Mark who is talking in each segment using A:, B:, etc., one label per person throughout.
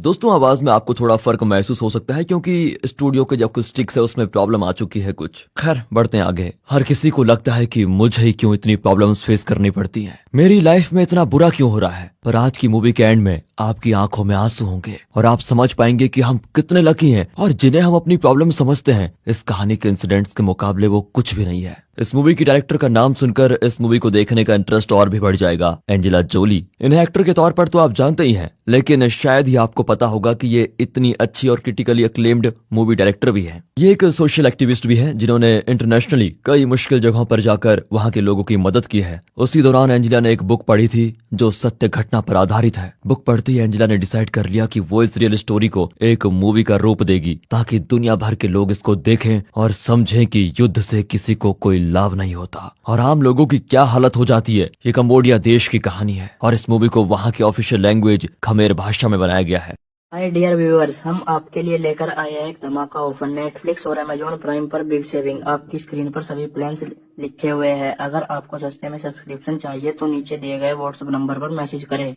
A: दोस्तों आवाज में आपको थोड़ा फर्क महसूस हो सकता है क्योंकि स्टूडियो के जो अकॉस्टिक्स है उसमें प्रॉब्लम आ चुकी है कुछ। खैर बढ़ते हैं आगे। हर किसी को लगता है कि मुझे ही क्यों इतनी प्रॉब्लम्स फेस करनी पड़ती हैं, मेरी लाइफ में इतना बुरा क्यों हो रहा है। पर आज की मूवी के एंड में आपकी आंखों में आंसू होंगे और आप समझ पाएंगे कि हम कितने लकी हैं और जिन्हें हम अपनी प्रॉब्लम समझते हैं इस कहानी के इंसिडेंट्स के मुकाबले वो कुछ भी नहीं है। इस मूवी की डायरेक्टर का नाम सुनकर इस मूवी को देखने का इंटरेस्ट और भी बढ़ जाएगा। एंजेला जोली। इन्हें एक्टर के तौर पर तो आप जानते ही हैं, लेकिन शायद ही आपको पता होगा कि ये इतनी अच्छी और क्रिटिकली अक्लेम्ड मूवी डायरेक्टर भी है। ये एक सोशल एक्टिविस्ट भी है जिन्होंने इंटरनेशनली कई मुश्किल जगहों पर जाकर वहां के लोगों की मदद की है। उसी दौरान एंजेला ने एक बुक पढ़ी थी जो सत्य घटना पर आधारित है। बुक पढ़ते ही एंजेला ने डिसाइड कर लिया कि वो इस रियल स्टोरी को एक मूवी का रूप देगी ताकि दुनिया भर के लोग इसको देखें और समझें कि युद्ध से किसी को कोई लाभ नहीं होता और आम लोगों की क्या हालत हो जाती है। ये कंबोडिया देश की कहानी है और इस मूवी को वहां की ऑफिशियल लैंग्वेज खमेर भाषा में बनाया गया है।
B: हाय डियर व्यूअर्स, हम आपके लिए लेकर आए हैं एक धमाका ऑफर। नेटफ्लिक्स और अमेजोन प्राइम पर बिग सेविंग। आपकी स्क्रीन पर सभी प्लान्स लिखे हुए हैं। अगर आपको सस्ते में सब्सक्रिप्शन चाहिए तो नीचे दिए गए व्हाट्सएप नंबर पर मैसेज करें।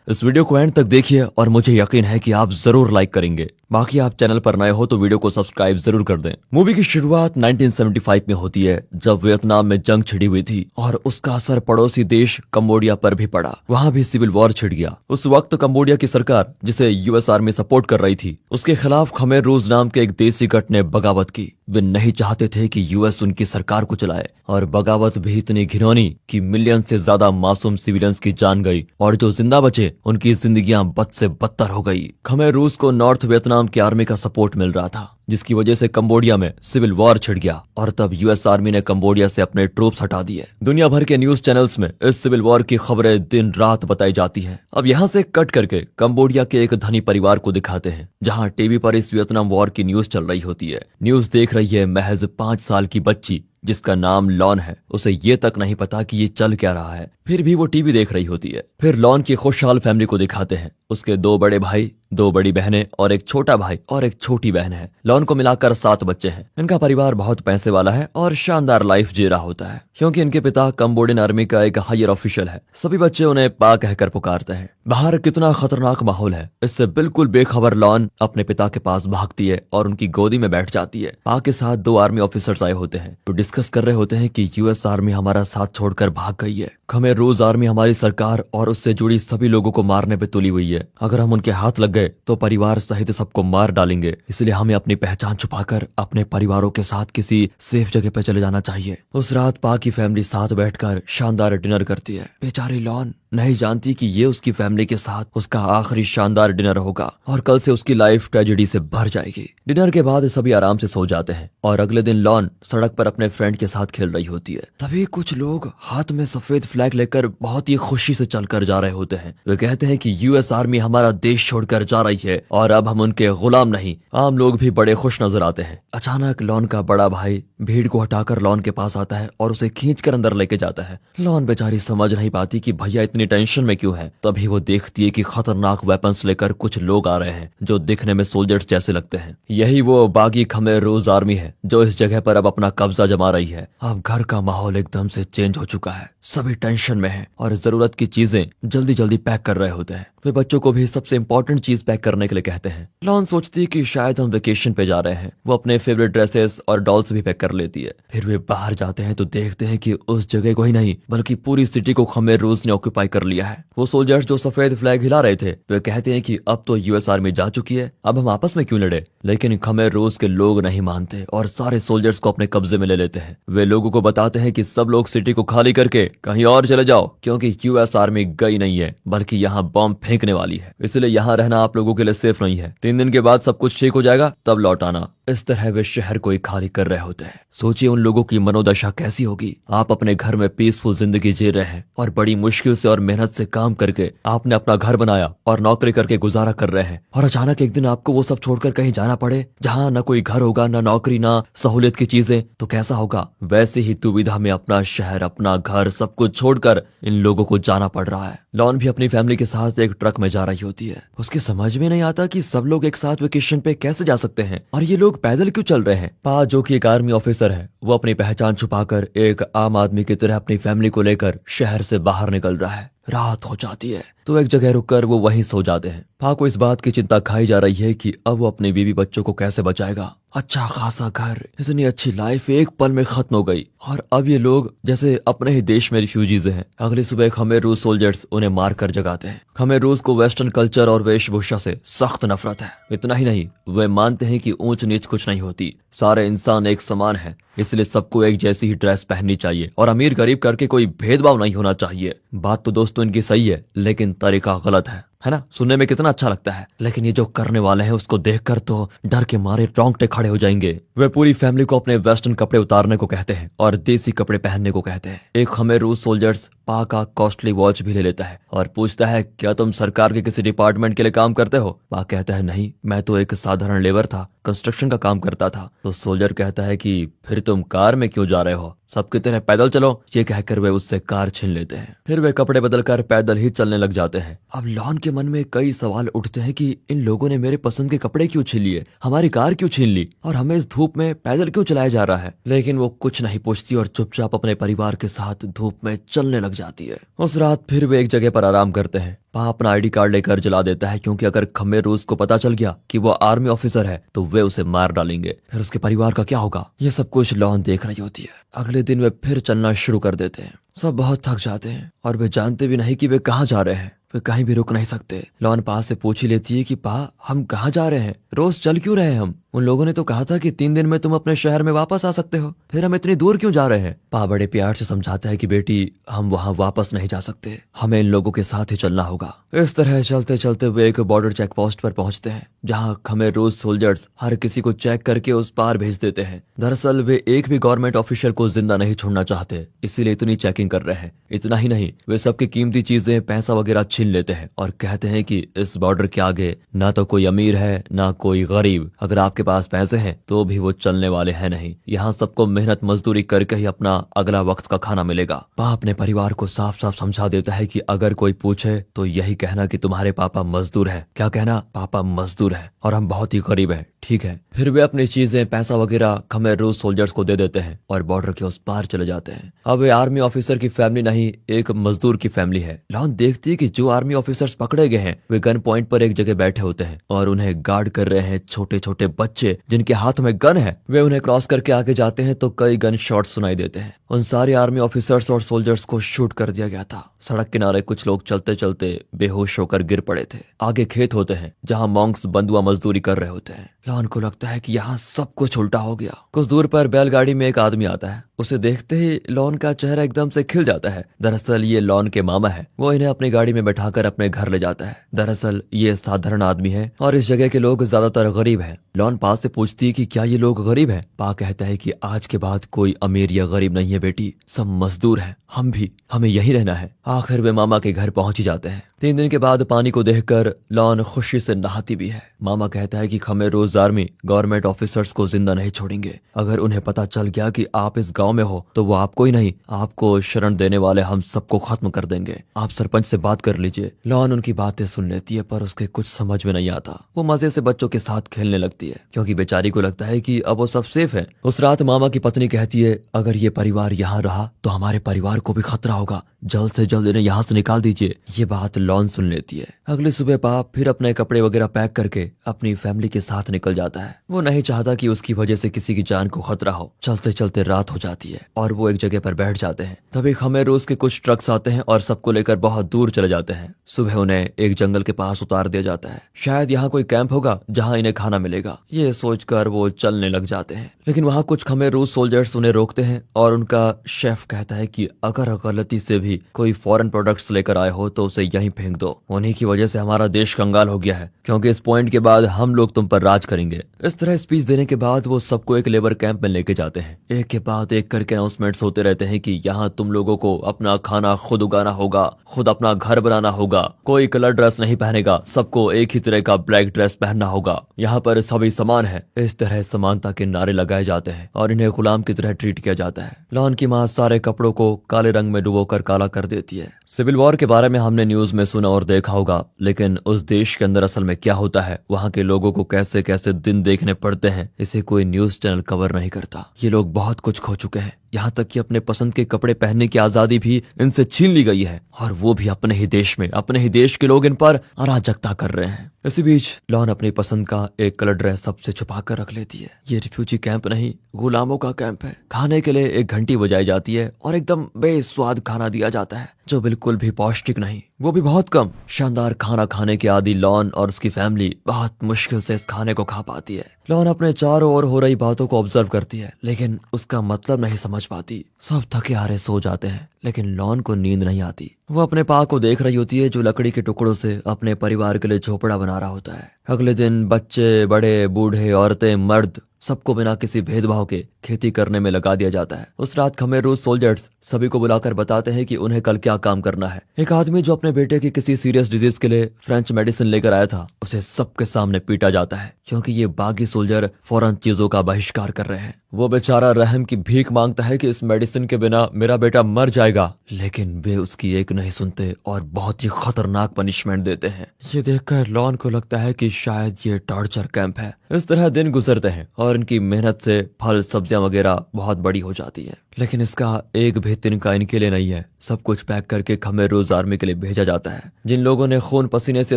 A: इस वीडियो को एंड तक देखिए और मुझे यकीन है कि आप जरूर लाइक करेंगे। बाकी आप चैनल पर नए हो तो वीडियो को सब्सक्राइब जरूर कर दें। मूवी की शुरुआत 1975 में होती है जब वियतनाम में जंग छिड़ी हुई थी और उसका असर पड़ोसी देश कंबोडिया पर भी पड़ा। वहां भी सिविल वॉर छिड़ गया। उस वक्त कंबोडिया की सरकार, जिसे यूएस आर्मी सपोर्ट कर रही थी, उसके खिलाफ खमेर रोज नाम के एक देसी गट ने बगावत की। वे नहीं चाहते थे कि यूएस उनकी सरकार को चलाए और बगावत भी इतनी घिनौनी कि मिलियन से ज्यादा मासूम सिविलियंस की जान गई और जो जिंदा बचे उनकी जिंदगियां बद से बदतर हो गई। खमेर रूस को नॉर्थ वियतनाम की आर्मी का सपोर्ट मिल रहा था, जिसकी वजह से कंबोडिया में सिविल वॉर छिड़ गया और तब यूएस आर्मी ने कंबोडिया से अपने ट्रूप्स हटा दिए। दुनिया भर के न्यूज चैनल्स में इस सिविल वॉर की खबरें दिन रात बताई जाती हैं। अब यहाँ से कट करके कंबोडिया के एक धनी परिवार को दिखाते हैं जहाँ टीवी पर इस वियतनाम वॉर की न्यूज चल रही होती है। न्यूज देख रही है महज 5 साल की बच्ची जिसका नाम लॉन है। उसे ये तक नहीं पता कि ये चल क्या रहा है, फिर भी वो टीवी देख रही होती है। फिर लॉन की खुशहाल फैमिली को दिखाते हैं। उसके 2 बड़े भाई, 2 बड़ी बहनें और एक छोटा भाई और एक छोटी बहन है। लॉन को मिलाकर 7 बच्चे हैं। इनका परिवार बहुत पैसे वाला है और शानदार लाइफ जी रहा होता है क्योंकि इनके पिता कंबोडियन आर्मी का एक हायर ऑफिशियल है। सभी बच्चे उन्हें पा कहकर पुकारते हैं। बाहर कितना खतरनाक माहौल है, इससे बिल्कुल बेखबर लॉन अपने पिता के पास भागती है और उनकी गोदी में बैठ जाती है। पा के साथ 2 आर्मी ऑफिसर्स आए होते हैं तो डिस्कस कर रहे होते हैं कि यूएस आर्मी हमारा साथ छोड़कर भाग गई है। खमेर रोज आर्मी हमारी सरकार और उससे जुड़ी सभी लोगों को मारने पे तुली हुई है। अगर हम उनके हाथ लग गए तो परिवार सहित सबको मार डालेंगे, इसलिए हमें अपनी पहचान छुपाकर अपने परिवारों के साथ किसी सेफ जगह पे चले जाना चाहिए। उस रात पा की फैमिली साथ बैठकर शानदार डिनर करती है। बेचारी लॉन नहीं जानती कि ये उसकी फैमिली के साथ उसका आखिरी शानदार डिनर होगा और कल से उसकी लाइफ ट्रेजेडी से भर जाएगी। डिनर के बाद सभी आराम से सो जाते हैं और अगले दिन लॉन सड़क पर अपने फ्रेंड के साथ खेल रही होती है। तभी कुछ लोग हाथ में सफेद फ्लैग लेकर बहुत ही खुशी से चलकर जा रहे होते हैं। वे कहते हैं कि यूएस आर्मी हमारा देश छोड़कर जा रही है और अब हम उनके गुलाम नहीं। आम लोग भी बड़े खुश नजर आते हैं। अचानक लॉन का बड़ा भाई भीड़ को हटाकर लॉन के पास आता है और उसे खींचकर अंदर लेके जाता है। लॉन बेचारी समझ नहीं पाती कि भैया इतनी टेंशन में क्यों है। तभी वो देखती है कि खतरनाक वेपन्स लेकर कुछ लोग आ रहे हैं जो दिखने में सोल्जर्स जैसे लगते हैं। यही वो बागी खमेर रोज आर्मी है जो इस जगह पर अब अपना कब्जा जमा रही है। अब घर का माहौल एकदम से चेंज हो चुका है। सभी टेंशन में हैं और जरूरत की चीजें जल्दी जल्दी पैक कर रहे होते हैं। वे बच्चों को भी सबसे इंपॉर्टेंट चीज पैक करने के लिए कहते हैं। लॉन सोचती है कि शायद हम वेकेशन पे जा रहे हैं। वो अपने फेवरेट ड्रेसेस और डॉल्स भी पैक कर लेती है। फिर वे बाहर जाते हैं तो देखते हैं कि उस जगह को ही नहीं बल्कि पूरी सिटी को खमेर रोज ने ऑक्यूपाई कर लिया है। वो सोल्जर्स जो सफेद फ्लैग हिला रहे थे वे कहते हैं कि अब तो यूएस आर्मी जा चुकी है, अब हम आपस में क्यों लड़े। लेकिन खमेर रोज के लोग नहीं मानते और सारे सोल्जर्स को अपने कब्जे में ले लेते हैं। वे लोगों को बताते हैं कि सब लोग सिटी को खाली करके कहीं और चले जाओ क्योंकि यूएस आर्मी गई नहीं है बल्कि यहाँ बॉम्ब फेंकने वाली है, इसलिए यहाँ रहना आप लोगों के लिए सेफ नहीं है। 3 दिन के बाद सब कुछ ठीक हो जाएगा तब लौट आना। इस तरह वे शहर को ही खाली कर रहे होते हैं। सोचिए उन लोगों की मनोदशा कैसी होगी। आप अपने घर में पीसफुल जिंदगी जी रहे हैं और बड़ी मुश्किल से और मेहनत से काम करके आपने अपना घर बनाया और नौकरी करके गुजारा कर रहे हैं और अचानक एक दिन आपको वो सब छोड़कर कहीं जाना पड़े जहाँ न कोई घर होगा, न नौकरी, न सहूलियत की चीजें, तो कैसा होगा। वैसे ही दुविधा में अपना शहर, अपना घर, सब कुछ छोड़कर इन लोगों को जाना पड़ रहा है। लॉन भी अपनी फैमिली के साथ एक ट्रक में जा रही होती है। उसके समझ में नहीं आता कि सब लोग एक साथ वेकेशन पे कैसे जा सकते हैं और ये लोग पैदल क्यों चल रहे हैं। पा जो कि एक आर्मी ऑफिसर है वो अपनी पहचान छुपाकर एक आम आदमी की तरह अपनी फैमिली को लेकर शहर से बाहर निकल रहा है। रात हो जाती है तो एक जगह रुककर वो वहीं सो जाते हैं। पा को इस बात की चिंता खाई जा रही है कि अब वो अपने बीवी बच्चों को कैसे बचाएगा। अच्छा खासा घर, इतनी अच्छी लाइफ एक पल में खत्म हो गई और अब ये लोग जैसे अपने ही देश में रिफ्यूजीज हैं। अगली सुबह खमेर रूस सोल्जर्स उन्हें मार कर जगाते हैं। खमेर रूस को वेस्टर्न कल्चर और वेशभूषा से सख्त नफरत है। इतना ही नहीं, वे मानते हैं कि ऊंच नीच कुछ नहीं होती, सारे इंसान एक समान है, इसलिए सबको एक जैसी ही ड्रेस पहननी चाहिए और अमीर गरीब करके कोई भेदभाव नहीं होना चाहिए। बात तो दोस्तों इनकी सही है, लेकिन तरीका गलत है ना। सुनने में कितना अच्छा लगता है, लेकिन ये जो करने वाले हैं उसको देखकर तो डर के मारे रोंगटे खड़े हो जाएंगे। वे पूरी फैमिली को अपने वेस्टर्न कपड़े उतारने को कहते हैं और देसी कपड़े पहनने को कहते हैं। एक खमेर रूस सोल्जर्स पा का कॉस्टली वॉच भी ले लेता है और पूछता है, क्या तुम सरकार के किसी डिपार्टमेंट के लिए काम करते हो? पा कहता है, नहीं, मैं तो एक साधारण लेबर था, कंस्ट्रक्शन का काम करता था। तो सोल्जर कहता है कि फिर तुम कार में क्यों जा रहे हो, सबकी तरह पैदल चलो। ये कहकर वे उससे कार छीन लेते हैं। फिर वे कपड़े बदलकर पैदल ही चलने लग जाते हैं। अब लॉन के मन में कई सवाल उठते हैं कि इन लोगों ने मेरे पसंद के कपड़े क्यों छीन लिए, हमारी कार क्यों छीन ली और हमें इस धूप में पैदल क्यों चलाया जा रहा है। लेकिन वो कुछ नहीं पूछती और चुपचाप अपने परिवार के साथ धूप में चलने लग जाती है। उस रात फिर वे एक जगह पर आराम करते हैं। पा अपना आईडी कार्ड लेकर जला देता है, क्योंकि अगर खमेर रूस को पता चल गया कि वो आर्मी ऑफिसर है तो वे उसे मार डालेंगे। फिर उसके परिवार का क्या होगा, ये सब कुछ लॉन देख रही होती है। अगले दिन वे फिर चलना शुरू कर देते हैं। सब बहुत थक जाते हैं और वे जानते भी नहीं कि वे कहाँ जा रहे हैं। वे कहीं भी रुक नहीं सकते। लॉन पा से पूछ ही लेती है कि पा, हम कहाँ जा रहे हैं, रोज चल क्यों रहे हैं हम? उन लोगों ने तो कहा था कि 3 दिन में तुम अपने शहर में वापस आ सकते हो, फिर हम इतनी दूर क्यों जा रहे हैं? पा बड़े प्यार से समझाता है कि बेटी, हम वहाँ वापस नहीं जा सकते, हमें इन लोगों के साथ ही चलना होगा। इस तरह चलते चलते वे एक बॉर्डर चेक पोस्ट पर पहुंचते हैं, जहाँ खमेर रूस सोल्जर्स हर किसी को चेक करके उस पार भेज देते हैं। दरअसल वे एक भी गवर्नमेंट ऑफिशियल को जिंदा नहीं छोड़ना चाहते, इसीलिए इतनी चेकिंग कर रहे हैं। इतना ही नहीं, वे सबकी कीमती चीजें, पैसा वगैरह छीन लेते हैं और कहते हैं कि इस बॉर्डर के आगे ना तो कोई अमीर है ना कोई गरीब। अगर आपके पास पैसे हैं तो भी वो चलने वाले हैं नहीं। यहाँ सबको मेहनत मजदूरी करके ही अपना अगला वक्त का खाना मिलेगा। पा अपने परिवार को साफ साफ समझा देता है कि अगर कोई पूछे तो यही कहना कि तुम्हारे पापा मजदूर है। क्या कहना? पापा मजदूर है और हम बहुत ही गरीब हैं, ठीक है। फिर वे अपनी चीजें, पैसा वगैरह खमेर रूस सोल्जर्स को दे देते हैं और बॉर्डर के उस पार चले जाते हैं। अब वे आर्मी ऑफिसर की फैमिली नहीं, एक मजदूर की फैमिली है। लॉन देखती है कि जो आर्मी ऑफिसर्स पकड़े गए हैं वे गन पॉइंट पर एक जगह बैठे होते हैं और उन्हें गार्ड कर रहे हैं छोटे छोटे बच्चे जिनके हाथ में गन है। वे उन्हें क्रॉस करके आगे जाते हैं तो कई गन शॉट सुनाई देते हैं। उन सारे आर्मी ऑफिसर्स और सोल्जर्स को शूट कर दिया गया था। सड़क किनारे कुछ लोग चलते चलते बेहोश होकर गिर पड़े थे। आगे खेत होते हैं जहाँ मॉन्क्स बंधुआ मजदूरी कर रहे होते हैं। लॉन को लगता है कि यहाँ सब कुछ उल्टा हो गया। कुछ दूर पर बैलगाड़ी में एक आदमी आता है। उसे देखते ही लॉन का चेहरा एकदम से खिल जाता है। दरअसल ये लॉन के मामा है। वो इन्हें अपनी गाड़ी में बैठाकर अपने घर ले जाता है। दरअसल ये साधारण आदमी है और इस जगह के लोग ज्यादातर गरीब हैं। लॉन पा से पूछती है कि क्या ये लोग गरीब हैं? पा कहता है कि आज के बाद कोई अमीर या गरीब नहीं है बेटी, सब मजदूर हैं, हम भी, हमें यही रहना है। आखिर वे मामा के घर पहुंच ही जाते हैं। 3 दिन के बाद पानी को देखकर लॉन खुशी से नहाती भी है। मामा कहता है कि खमेर रूस आर्मी गवर्नमेंट ऑफिसर्स को जिंदा नहीं छोड़ेंगे। अगर उन्हें पता चल गया कि आप इस गांव में हो तो वो आपको ही नहीं, आपको शरण देने वाले हम सबको खत्म कर देंगे। आप सरपंच से बात कर लीजिए। लॉन उनकी बातें सुन लेती है पर उसके कुछ समझ में नहीं आता। वो मजे से बच्चों के साथ खेलने लगती है क्योंकि बेचारी को लगता है कि अब वो सब सेफ है। उस रात मामा की पत्नी कहती है, अगर ये परिवार यहाँ रहा तो हमारे परिवार को भी खतरा होगा, जल्द से जल्द इन्हें यहाँ से निकाल दीजिए। ये बात लॉन सुन लेती है। अगली सुबह पाप फिर अपने कपड़े वगैरह पैक करके अपनी फैमिली के साथ निकल जाता है। वो नहीं चाहता कि उसकी वजह से किसी की जान को खतरा हो। चलते चलते रात हो जाती है और वो एक जगह पर बैठ जाते हैं। तभी खमेर रूस के कुछ ट्रक्स आते हैं और सबको लेकर बहुत दूर चले जाते हैं। सुबह उन्हें एक जंगल के पास उतार दिया जाता है। शायद यहाँ कोई कैंप होगा जहाँ इन्हें खाना मिलेगा। ये सोचकर वो चलने लग जाते हैं, लेकिन वहाँ कुछ खमेर रूस सोल्जर्स उन्हें रोकते हैं और उनका शेफ कहता है कि अगर गलती से भी कोई फॉरेन प्रोडक्ट्स लेकर आए हो तो उसे यहीं फेंक दो। उन्हीं की वजह से हमारा देश कंगाल हो गया है, क्योंकि इस पॉइंट के बाद हम लोग तुम पर राज करेंगे। इस तरह स्पीच देने के बाद वो सबको एक लेबर कैंप में लेके जाते हैं। एक के बाद एक करके अनाउंसमेंट्स होते रहते हैं कि यहाँ तुम लोगों को अपना खाना खुद उगाना होगा, खुद अपना घर बनाना होगा, कोई कलर ड्रेस नहीं पहनेगा, सबको एक ही तरह का ब्लैक ड्रेस पहनना होगा, यहाँ पर सभी समान है। इस तरह समानता के नारे लगाए जाते हैं और इन्हें गुलाम की तरह ट्रीट किया जाता है। लॉन की माँ सारे कपड़ों को काले रंग में डुबोकर काला कर देती है। सिविल वॉर के बारे में हमने न्यूज में सुना और देखा होगा, लेकिन उस देश के अंदर असल में क्या होता है, वहाँ के लोगों को कैसे कैसे दिन देखने पड़ते हैं, इसे कोई न्यूज चैनल कवर नहीं करता। ये लोग बहुत कुछ खो चुके हैं, यहाँ तक कि अपने पसंद के कपड़े पहनने की आजादी भी इनसे छीन ली गई है, और वो भी अपने ही देश में। अपने ही देश के लोग इन पर अराजकता कर रहे हैं। इसी बीच लॉन अपनी पसंद का एक कलर ड्रेस सबसे छुपा कर रख लेती है। ये रिफ्यूजी कैंप नहीं, गुलामों का कैंप है। खाने के लिए एक घंटी बजाई जाती है और एकदम बेस्वाद खाना दिया जाता है, जो बिल्कुल भी पौष्टिक नहीं, वो भी बहुत कम। शानदार खाना खाने के आदी लॉन और उसकी फैमिली बहुत मुश्किल से इस खाने को खा पाती है। लॉन अपने चारों ओर हो रही बातों को ऑब्जर्व करती है, लेकिन उसका मतलब नहीं समझ पाती। सब थके हारे सो जाते हैं, लेकिन लॉन को नींद नहीं आती। वो अपने पा को देख रही होती है, जो लकड़ी के टुकड़ों से अपने परिवार के लिए झोपड़ा बना रहा होता है। अगले दिन बच्चे, बड़े, बूढ़े, औरतें, मर्द, सबको बिना किसी भेदभाव के खेती करने में लगा दिया जाता है। उस रात खमेर रूस सोल्जर्स सभी को बुलाकर बताते हैं कि उन्हें कल क्या काम करना है। एक आदमी जो अपने बेटे की किसी सीरियस डिजीज के लिए फ्रेंच मेडिसिन लेकर आया था, उसे सबके सामने पीटा जाता है, क्योंकि ये बागी सोल्जर फौरन चीजों का बहिष्कार कर रहे हैं। वो बेचारा रहम की भीख मांगता है कि इस मेडिसिन के बिना मेरा बेटा मर जाएगा, लेकिन वे उसकी एक नहीं सुनते और बहुत ही खतरनाक पनिशमेंट देते हैं। ये देखकर लॉन को लगता है कि शायद ये टॉर्चर कैंप है। इस तरह दिन गुजरते हैं और इनकी मेहनत से फल, सब्जियां वगैरह बहुत बड़ी हो जाती हैं। लेकिन इसका एक भी तिनका इनके लिए नहीं है। सब कुछ पैक करके खमेर रोज आर्मी के लिए भेजा जाता है। जिन लोगों ने खून पसीने से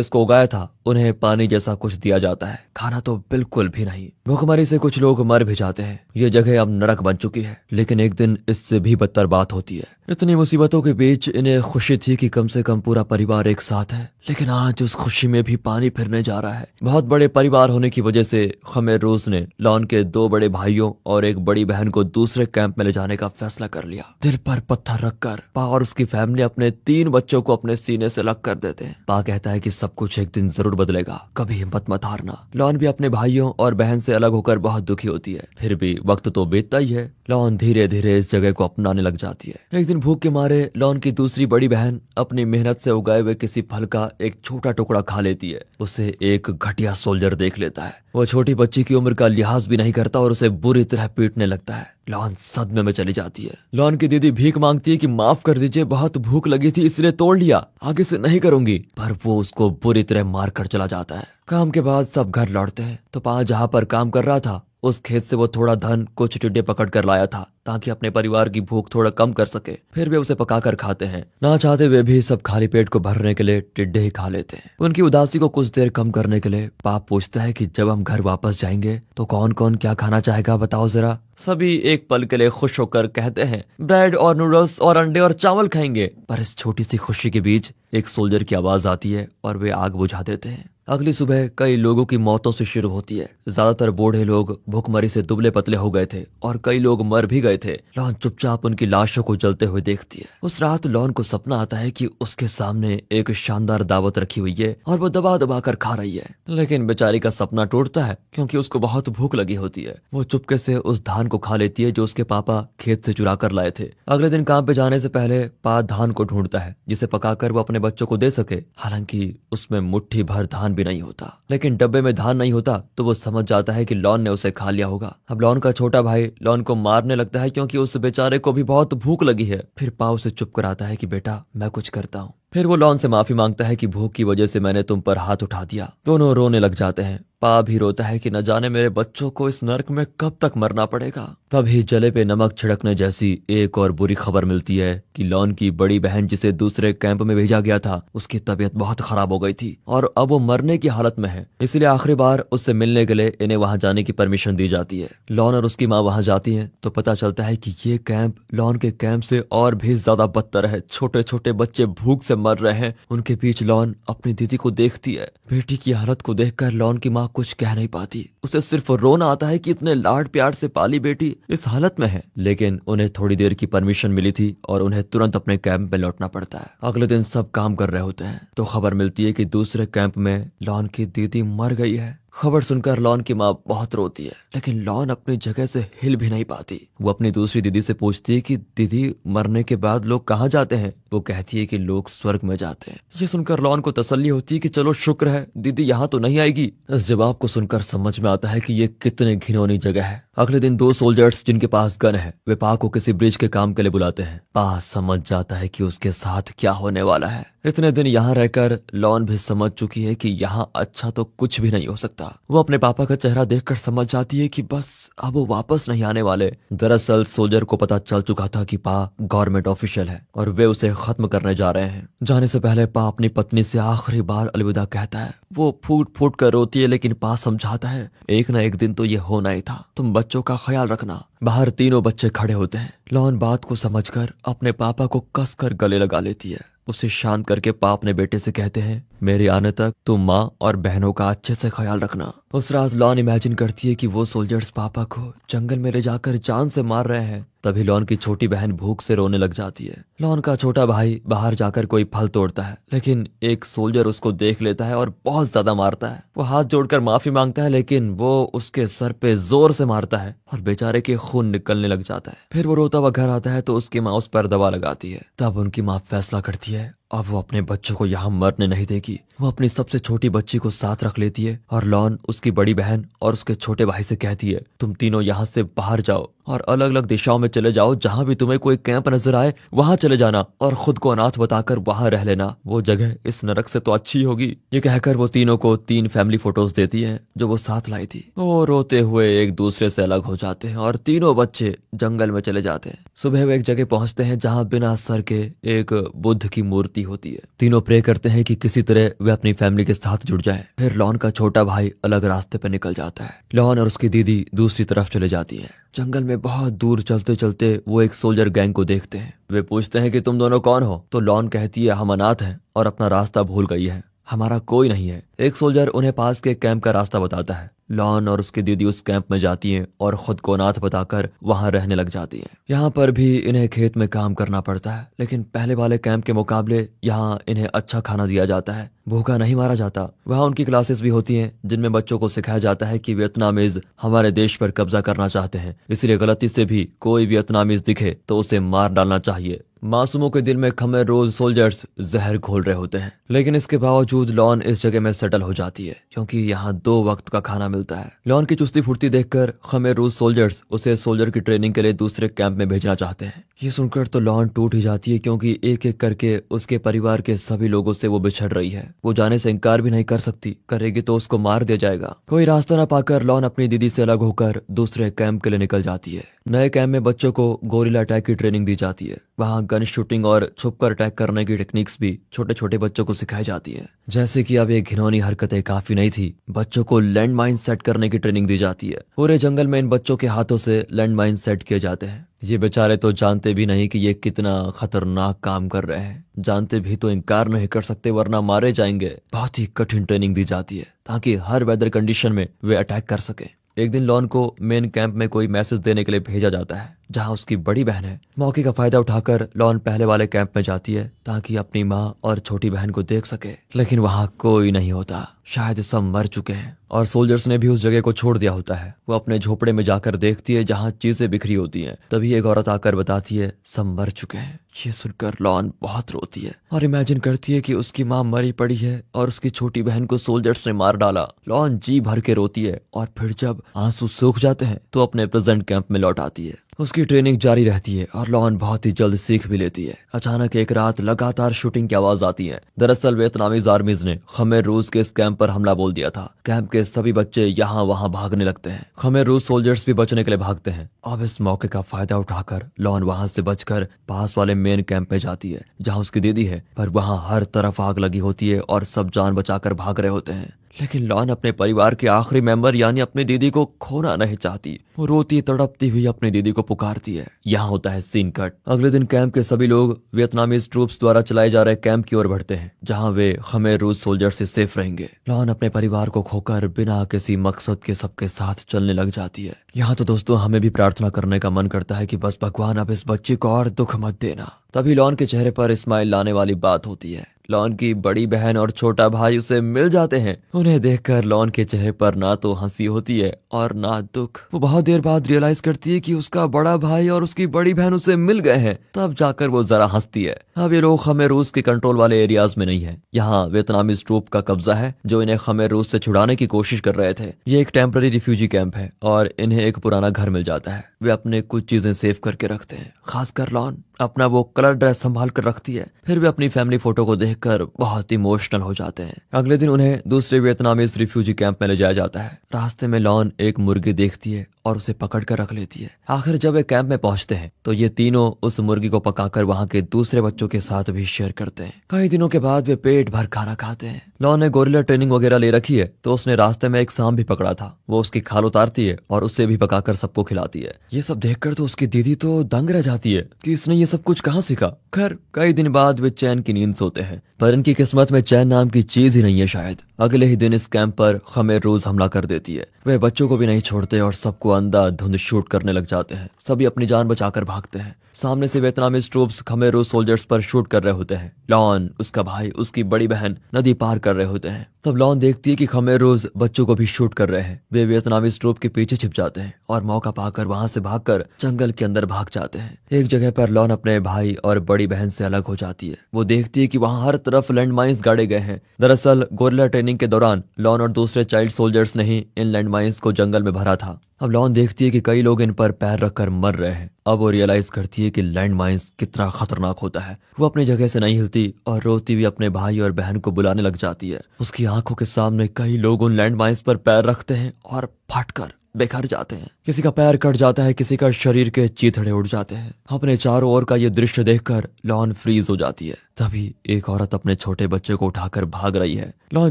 A: इसको उगाया था, उन्हें पानी जैसा कुछ दिया जाता है, खाना तो बिल्कुल भी नहीं। भूखमरी से कुछ लोग मर भी जाते हैं। ये जगह अब नरक बन चुकी है। लेकिन एक दिन इससे भी बदतर बात होती है। इतनी मुसीबतों के बीच इन्हें खुशी थी कि कम से कम पूरा परिवार एक साथ है, लेकिन आज उस खुशी में भी पानी फिरने जा रहा है। बहुत बड़े परिवार होने की वजह से खमेर रोज ने लॉन के 2 बड़े भाइयों और एक बड़ी बहन को दूसरे कैंप में ले जाने का फैसला कर लिया। दिल पर पत्थर रखकर पा और उसकी फैमिली अपने 3 बच्चों को अपने सीने से अलग कर देते हैं। पा कहता है कि सब कुछ एक दिन जरूर बदलेगा, कभी हिम्मत मत हारना। लॉन भी अपने भाइयों और बहन से अलग होकर बहुत दुखी होती है, फिर भी वक्त तो बीतता ही है। लॉन धीरे धीरे इस जगह को अपनाने लग जाती है। एक दिन भूख के मारे लॉन की दूसरी बड़ी बहन अपनी मेहनत से उगाए हुए किसी फल का एक छोटा टुकड़ा खा लेती है। उसे एक घटिया सोल्जर देख लेता है। वो छोटी बच्ची की उम्र का लिहाज भी नहीं करता और उसे बुरी तरह पीटने लगता है। लॉन सदमे में चली जाती है। लॉन की दीदी भीख मांगती है कि माफ कर दीजिए, बहुत भूख लगी थी इसलिए तोड़ लिया, आगे से नहीं करूंगी। पर वो उसको बुरी तरह मार कर चला जाता है। काम के बाद सब घर लौटते हैं तो पा जहाँ पर काम कर रहा था, उस खेत से वो थोड़ा धन, कुछ टिड्डे पकड़ कर लाया था, ताकि अपने परिवार की भूख थोड़ा कम कर सके। फिर वे उसे पकाकर खाते हैं। ना चाहते हुए भी सब खाली पेट को भरने के लिए टिड्डे ही खा लेते हैं। उनकी उदासी को कुछ देर कम करने के लिए पाप पूछता है कि जब हम घर वापस जाएंगे तो कौन कौन क्या खाना चाहेगा, बताओ जरा। सभी एक पल के लिए खुश होकर कहते हैं ब्रेड और नूडल्स और अंडे और चावल खाएंगे। पर इस छोटी सी खुशी के बीच एक सोल्जर की आवाज आती है और वे आग बुझा देते हैं। अगली सुबह कई लोगों की मौतों से शुरू होती है। ज्यादातर बूढ़े लोग भूखमरी से दुबले पतले हो गए थे और कई लोग मर भी गए थे। लॉन चुपचाप उनकी लाशों को जलते हुए देखती है। उस रात लॉन को सपना आता है कि उसके सामने एक शानदार दावत रखी हुई है और वो दबा दबा कर खा रही है। लेकिन बेचारी का सपना टूटता है, क्योंकि उसको बहुत भूख लगी होती है। वो चुपके से उस धान को खा लेती है जो उसके पापा खेत से चुरा कर लाए थे। अगले दिन काम पे जाने से पहले पा धान को ढूंढता है, जिसे पकाकर वो अपने बच्चों को दे सके। हालांकि उसमें मुट्ठी भर धान भी नहीं होता। लेकिन डब्बे में धान नहीं होता तो वो समझ जाता है कि लॉन ने उसे खा लिया होगा। अब लॉन का छोटा भाई लॉन को मारने लगता है, क्योंकि उस बेचारे को भी बहुत भूख लगी है। फिर पा उसे चुप कराता है कि बेटा मैं कुछ करता हूँ। फिर वो लॉन से माफी मांगता है कि भूख की वजह से मैंने तुम पर हाथ उठा दिया। दोनों रोने लग जाते हैं। पा भी रोता है कि न जाने मेरे बच्चों को इस नरक में कब तक मरना पड़ेगा। तभी जले पे नमक छिड़कने जैसी एक और बुरी खबर मिलती है कि लॉन की बड़ी बहन, जिसे दूसरे कैंप में भेजा गया था, उसकी तबीयत बहुत खराब हो गई थी और अब वो मरने की हालत में है। इसलिए आखिरी बार उससे मिलने के लिए इन्हें वहां जाने की परमिशन दी जाती है। लॉन और उसकी माँ वहां जाती है तो पता चलता है कि ये कैंप लॉन के कैंप से और भी ज्यादा बदतर है। छोटे छोटे बच्चे भूख से मर रहे हैं। उनके बीच लॉन अपनी दीदी को देखती है। बेटी की हालत को देखकर लॉन की माँ कुछ कह नहीं पाती। उसे सिर्फ रोना आता है कि इतने लाड प्यार से पाली बेटी इस हालत में है। लेकिन उन्हें थोड़ी देर की परमिशन मिली थी और उन्हें तुरंत अपने कैंप में लौटना पड़ता है। अगले दिन सब काम कर रहे होते हैं तो खबर मिलती है कि दूसरे कैंप में लॉन की दीदी मर गई है। खबर सुनकर लॉन की माँ बहुत रोती है, लेकिन लॉन अपनी जगह से हिल भी नहीं पाती। वो अपनी दूसरी दीदी से पूछती है कि दीदी मरने के बाद लोग कहाँ जाते हैं। वो कहती है कि लोग स्वर्ग में जाते हैं। ये सुनकर लॉन को तसल्ली होती है कि चलो शुक्र है दीदी यहाँ तो नहीं आएगी। इस जवाब को सुनकर समझ में आता है कि ये कितने घिनौनी जगह है। अगले दिन 2 सोल्जर्स जिनके पास गन है, वे पा को किसी ब्रिज के काम के लिए बुलाते हैं। पा समझ जाता है कि उसके साथ क्या होने वाला है। इतने दिन यहाँ रहकर लॉन भी समझ चुकी है कि यहाँ अच्छा तो कुछ भी नहीं हो सकता। था। वो अपने पापा का चेहरा देखकर समझ जाती है कि बस अब वो वापस नहीं आने वाले। दरअसल सोल्जर को पता चल चुका था कि पा गवर्नमेंट ऑफिशियल है और वे उसे खत्म करने जा रहे हैं। जाने से पहले पा अपनी पत्नी से आखिरी बार अलविदा कहता है। वो फूट फूट कर रोती है, लेकिन पा समझाता है एक न एक दिन तो ये होना ही था, तुम बच्चों का ख्याल रखना। बाहर तीनों बच्चे खड़े होते हैं। लॉन बात को समझकर अपने पापा को कसकर गले लगा लेती है। उसे शांत करके पा अपने बेटे से कहते हैं, मेरे आने तक तुम माँ और बहनों का अच्छे से ख्याल रखना। उस रात लॉन इमेजिन करती है कि वो सोल्जर्स पापा को जंगल में ले जाकर जान से मार रहे हैं। तभी लॉन की छोटी बहन भूख से रोने लग जाती है। लॉन का छोटा भाई बाहर जाकर कोई फल तोड़ता है, लेकिन एक सोल्जर उसको देख लेता है और बहुत ज्यादा मारता है। वो हाथ जोड़कर माफी मांगता है, लेकिन वो उसके सर पे जोर से मारता है और बेचारे के खून निकलने लग जाता है। फिर वो रोता हुआ घर आता है तो उसकी माँ उस पर दवा लगाती है। तब उनकी माँ फैसला करती है अब वो अपने बच्चों को यहाँ मरने नहीं देगी। वो अपनी सबसे छोटी बच्ची को साथ रख लेती है और लॉन उसकी बड़ी बहन और उसके छोटे भाई से कहती है, तुम तीनों यहाँ से बाहर जाओ और अलग अलग दिशाओं में चले जाओ। जहाँ भी तुम्हें कोई कैंप नजर आए वहां चले जाना और खुद को अनाथ बताकर वहां रह लेना। वो जगह इस नरक से तो अच्छी होगी। ये कहकर वो तीनों को 3 फैमिली फोटोज देती है जो वो साथ लाई थी। वो रोते हुए एक दूसरे से अलग हो जाते हैं और तीनों बच्चे जंगल में चले जाते हैं। सुबह वो एक जगह पहुंचते हैं जहाँ बिना सर के एक बुद्ध की मूर्ति होती है। तीनों प्रे करते हैं कि किसी तरह वे अपनी फैमिली के साथ जुड़ जाए। फिर लॉन का छोटा भाई अलग रास्ते पर निकल जाता है। लॉन और उसकी दीदी दूसरी तरफ चले जाती है। जंगल में बहुत दूर चलते चलते वो एक सोल्जर गैंग को देखते हैं। वे पूछते हैं कि तुम दोनों कौन हो? तो लॉन कहती है, हम अनाथ हैं और अपना रास्ता भूल गई है, हमारा कोई नहीं है। एक सोल्जर उन्हें पास के कैंप का रास्ता बताता है। लॉन और उसकी दीदी उस कैंप में जाती हैं और खुद को अनाथ बताकर वहां रहने लग जाती हैं। यहाँ पर भी इन्हें खेत में काम करना पड़ता है, लेकिन पहले वाले कैंप के मुकाबले यहाँ इन्हें अच्छा खाना दिया जाता है, भूखा नहीं मारा जाता। वहाँ उनकी क्लासेस भी होती हैं जिनमें बच्चों को सिखाया जाता है कि वियतनामीज हमारे देश पर कब्जा करना चाहते हैं, इसलिए गलती से भी कोई वियतनामीज दिखे तो उसे मार डालना चाहिए। मासूमों के दिल में खमेर रोज सोल्जर्स जहर घोल रहे होते हैं, लेकिन इसके बावजूद लॉन इस जगह में सेटल हो जाती है क्योंकि यहाँ 2 वक्त का खाना मिलता है। लॉन की चुस्ती फुर्ती देखकर खमेर रोज सोल्जर्स उसे सोल्जर की ट्रेनिंग के लिए दूसरे कैंप में भेजना चाहते हैं। ये सुनकर तो लॉन टूट ही जाती है क्योंकि एक एक करके उसके परिवार के सभी लोगों से वो बिछड़ रही है। वो जाने से इनकार भी नहीं कर सकती, करेगी तो उसको मार दिया जाएगा। कोई रास्ता न पाकर लॉन अपनी दीदी से अलग होकर दूसरे कैंप के लिए निकल जाती है। नए कैंप में बच्चों को गोरिल्ला अटैक की ट्रेनिंग दी जाती है। वहाँ गन शूटिंग और छुपकर अटैक करने की टेक्निक्स भी छोटे छोटे बच्चों को सिखाई जाती है। जैसे कि अब ये घिनौनी हरकतें काफी नहीं थी, बच्चों को लैंड माइन सेट करने की ट्रेनिंग दी जाती है। पूरे जंगल में इन बच्चों के हाथों से लैंड माइन सेट किए जाते हैं। ये बेचारे तो जानते भी नहीं कि ये कितना खतरनाक काम कर रहे हैं, जानते भी तो इनकार नहीं कर सकते वरना मारे जाएंगे। बहुत ही कठिन ट्रेनिंग दी जाती है ताकि हर वेदर कंडीशन में वे अटैक कर सके। एक दिन लॉन को मेन कैंप में कोई मैसेज देने के लिए भेजा जाता है जहां उसकी बड़ी बहन है। मौके का फायदा उठाकर लॉन पहले वाले कैंप में जाती है ताकि अपनी माँ और छोटी बहन को देख सके, लेकिन वहां कोई नहीं होता। शायद सब मर चुके हैं और सोल्जर्स ने भी उस जगह को छोड़ दिया होता है। वो अपने झोपड़े में जाकर देखती है जहाँ चीजें बिखरी होती हैं। तभी एक औरत आकर बताती है सब मर चुके हैं। ये सुनकर लॉन बहुत रोती है और इमेजिन करती है कि उसकी माँ मरी पड़ी है और उसकी छोटी बहन को सोल्जर्स ने मार डाला। लॉन जी भर के रोती है और फिर जब आंसू सूख जाते हैं तो अपने प्रेजेंट कैंप में लौट आती है। उसकी ट्रेनिंग जारी रहती है और लॉन बहुत ही जल्द सीख भी लेती है। अचानक एक रात लगातार शूटिंग की आवाज आती है। दरअसल वियतनामीज आर्मीज ने खमेर रूस के इस कैंप पर हमला बोल दिया था। कैंप के सभी बच्चे यहाँ वहाँ भागने लगते हैं। खमेर रूस सोल्जर्स भी बचने के लिए भागते हैं। अब इस मौके का फायदा उठाकर लॉन वहाँ से बचकर पास वाले मेन कैंप में जाती है जहाँ उसकी दीदी है, पर वहाँ हर तरफ आग लगी होती है और सब जान बचाकर भाग रहे होते हैं। लेकिन लॉन अपने परिवार के आखिरी मेंबर यानी अपनी दीदी को खोना नहीं चाहती। वो रोती तड़पती हुई अपनी दीदी को पुकारती है। यहाँ होता है सीन कट। अगले दिन कैंप के सभी लोग वियतनामीज ट्रूप्स द्वारा चलाए जा रहे कैंप की ओर बढ़ते हैं जहाँ वे खमेर रूस सोल्जर से सेफ रहेंगे। लॉन अपने परिवार को खोकर बिना किसी मकसद के सबके साथ चलने लग जाती है। यहाँ तो दोस्तों हमें भी प्रार्थना करने का मन करता है कि बस भगवान अब इस बच्चे को और दुख मत देना। तभी लॉन के चेहरे पर स्माइल लाने वाली बात होती है। लॉन की बड़ी बहन और छोटा भाई उसे मिल जाते हैं। उन्हें देखकर लॉन के चेहरे पर ना तो हंसी होती है और ना दुख। वो बहुत देर बाद रियलाइज करती है कि उसका बड़ा भाई और उसकी बड़ी बहन उसे मिल गए हैं। तब जाकर वो जरा हंसती है। अब ये लोग खमेर रूस के कंट्रोल वाले एरियाज में नहीं है। यहाँ वियतनामीज ट्रूप का कब्जा है जो इन्हें खमेर रूस से छुड़ाने की कोशिश कर रहे थे। ये एक टेम्पररी रिफ्यूजी कैंप है और इन्हें एक पुराना घर मिल जाता है। वे अपने कुछ चीजें सेव करके रखते हैं। खासकर लॉन अपना वो कलर ड्रेस संभाल कर रखती है। फिर भी अपनी फैमिली फोटो को देखकर बहुत इमोशनल हो जाते हैं। अगले दिन उन्हें दूसरे वियतनामीज रिफ्यूजी कैंप में ले जाया जाता है। रास्ते में लॉन एक मुर्गी देखती है और उसे पकड़ कर रख लेती है। आखिर जब वे कैंप में पहुंचते हैं तो ये तीनों उस मुर्गी को पकाकर वहां के दूसरे बच्चों के साथ भी शेयर करते हैं। कई दिनों के बाद वे पेट भर खाना खाते हैं। लॉन ने गोरिल्ला ट्रेनिंग वगैरह ले रखी है तो उसने रास्ते में एक सांप भी पकड़ा था। वो उसकी खाल उतारती है और उससे भी पकाकर सबको खिलाती है। ये सब देखकर तो उसकी दीदी तो दंग रह जाती है कि इसने ये सब कुछ कहाँ सीखा। खैर कई दिन बाद वे चैन की नींद सोते हैं, पर इनकी किस्मत में चैन नाम की चीज ही नहीं है शायद। अगले ही दिन इस कैंप पर खमेर रोज हमला कर देती है। वे बच्चों को भी नहीं छोड़ते और सबको अंधाधुंध शूट करने लग जाते हैं। सभी अपनी जान बचाकर भागते हैं। सामने से वियतनामीज ट्रूप्स खमेर रोज सोल्जर्स पर शूट कर रहे होते हैं। लॉन, उसका भाई, उसकी बड़ी बहन नदी पार कर रहे होते हैं। तब लॉन देखती है कि खमेर रोज बच्चों को भी शूट कर रहे हैं। वे वियतनामीज ट्रूप के पीछे छिप जाते हैं और मौका पाकर वहां से भागकर जंगल के अंदर भाग जाते हैं। एक जगह पर लॉन अपने भाई और बड़ी बहन से अलग हो जाती है। वो देखती है कि वहां हर तरफ लैंडमाइंस गाड़े गए हैं। दरअसल गोरिल्ला ट्रेनिंग के दौरान लॉन और दूसरे चाइल्ड सोल्जर्स ने ही इन लैंडमाइंस को जंगल में भरा था। अब लॉन देखती है कि कई लोग इन पर पैर रखकर मर रहे हैं। अब वो रियलाइज करती है कि लैंडमाइंस कितना खतरनाक होता है। वो अपनी जगह से नहीं हिलती और रोती हुई अपने भाई और बहन को बुलाने लग जाती है। उसकी आंखों के सामने कई लोग उन लैंडमाइंस पर पैर रखते हैं और फटकर बेकार जाते हैं। किसी का पैर कट जाता है, किसी का शरीर के चीथड़े उड़ जाते हैं। अपने चारों ओर का ये दृश्य देखकर लॉन फ्रीज हो जाती है। तभी एक औरत अपने छोटे बच्चे को उठाकर भाग रही है। लॉन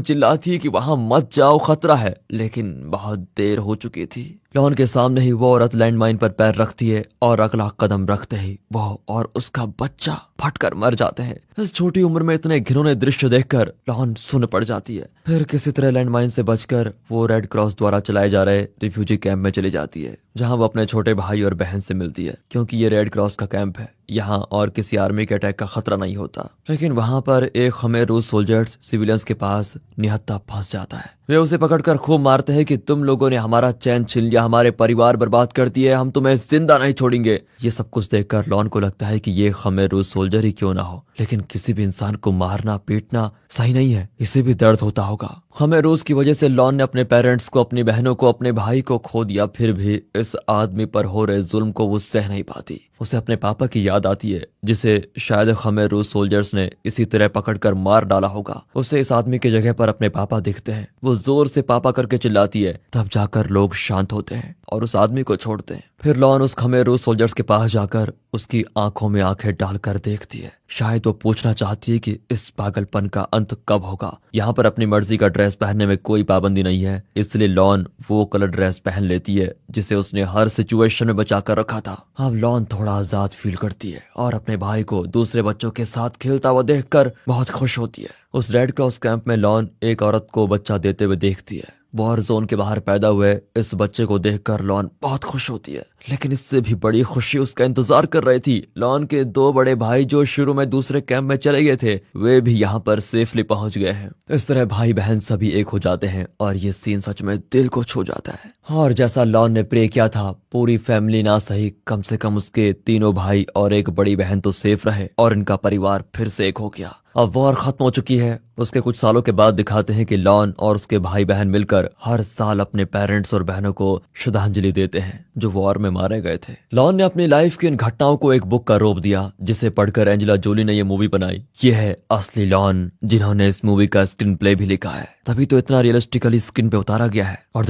A: चिल्लाती है कि वहां मत जाओ, खतरा है, लेकिन बहुत देर हो चुकी थी। लॉन के सामने ही वो औरत लैंडमाइन पर पैर रखती है और अगला कदम रखते ही वो और उसका बच्चा फटकर मर जाते हैं। इस छोटी उम्र में इतने घिनौने दृश्य देखकर लॉन सुन्न पड़ जाती है। फिर किसी तरह लैंडमाइन से बचकर वो रेड क्रॉस द्वारा चलाए जा रहे रिफ्यूजी कैंप में चली जाती है, जहां वो अपने छोटे भाई और बहन से मिलती है। क्योंकि ये रेड क्रॉस का कैंप है, यहाँ और किसी आर्मी के अटैक का खतरा नहीं होता। लेकिन वहां पर एक खमेर रूस सोल्जर्स सिविलियंस के पास निहत्था फंस जाता है। वे उसे पकड़कर खूब मारते हैं कि तुम लोगों ने हमारा चैन छीन लिया, हमारे परिवार बर्बाद कर दिए, हम तुम्हें जिंदा नहीं छोड़ेंगे। ये सब कुछ देखकर लॉन को लगता है कि ये खमेर रूस सोल्जर ही क्यों ना हो, लेकिन किसी भी इंसान को मारना पीटना सही नहीं है, इसे भी दर्द होता होगा। खमेर रूस की वजह से लॉन ने अपने पेरेंट्स को, अपनी बहनों को, अपने भाई को खो दिया। फिर भी इस आदमी पर हो रहे जुल्म को वो सह नहीं पाती। उसे अपने पापा की याद आती है, जिसे शायद खमेर रूस सोल्जर्स ने इसी तरह पकड़कर मार डाला होगा। उसे इस आदमी की जगह पर अपने पापा दिखते हैं। वो जोर से पापा करके चिल्लाती है। तब जाकर लोग शांत होते हैं और उस आदमी को छोड़ते हैं। फिर लॉन उस खमेर रूस सोल्जर्स के पास जाकर उसकी आंखों में आंखें डालकर देखती है। शायद वो पूछना चाहती है कि इस पागलपन का अंत कब होगा। यहाँ पर अपनी मर्जी का ड्रेस पहनने में कोई पाबंदी नहीं है, इसलिए लॉन वो कलर ड्रेस पहन लेती है जिसे उसने हर सिचुएशन में बचा कर रखा था। अब लॉन थोड़ा आजाद फील करती है और अपने भाई को दूसरे बच्चों के साथ खेलता हुआ देखकर बहुत खुश होती है। उस रेड क्रॉस कैंप में लॉन एक औरत को बच्चा देते हुए देखती है। वॉर जोन के बाहर पैदा हुए इस बच्चे को देखकर लॉन बहुत खुश होती है, लेकिन इससे भी बड़ी खुशी उसका इंतजार कर रही थी। लॉन के दो बड़े भाई जो शुरू में दूसरे कैंप में चले गए थे, वे भी यहाँ पर सेफली पहुंच गए हैं। इस तरह भाई बहन सभी एक हो जाते हैं और ये सीन सच में दिल को छू जाता है। और जैसा लॉन ने प्रे किया था, पूरी फैमिली ना सही, कम से कम उसके तीनों भाई और एक बड़ी बहन तो सेफ रहे और इनका परिवार फिर से एक हो गया। अब वॉर खत्म हो चुकी है। उसके कुछ सालों के बाद दिखाते हैं कि लॉन और उसके भाई बहन मिलकर हर साल अपने पेरेंट्स और बहनों को श्रद्धांजलि देते हैं जो वॉर में मारे गए थे। लॉन ने अपनी लाइफ की इन घटनाओं को एक बुक का रूप दिया, जिसे पढ़कर एंजेला जोली ने ये मूवी बनाई। ये है असली लॉन, जिन्होंने इस मूवी का स्क्रीन प्ले भी लिखा है, तभी तो इतना रियलिस्टिकली स्क्रीन पे उतारा गया है। और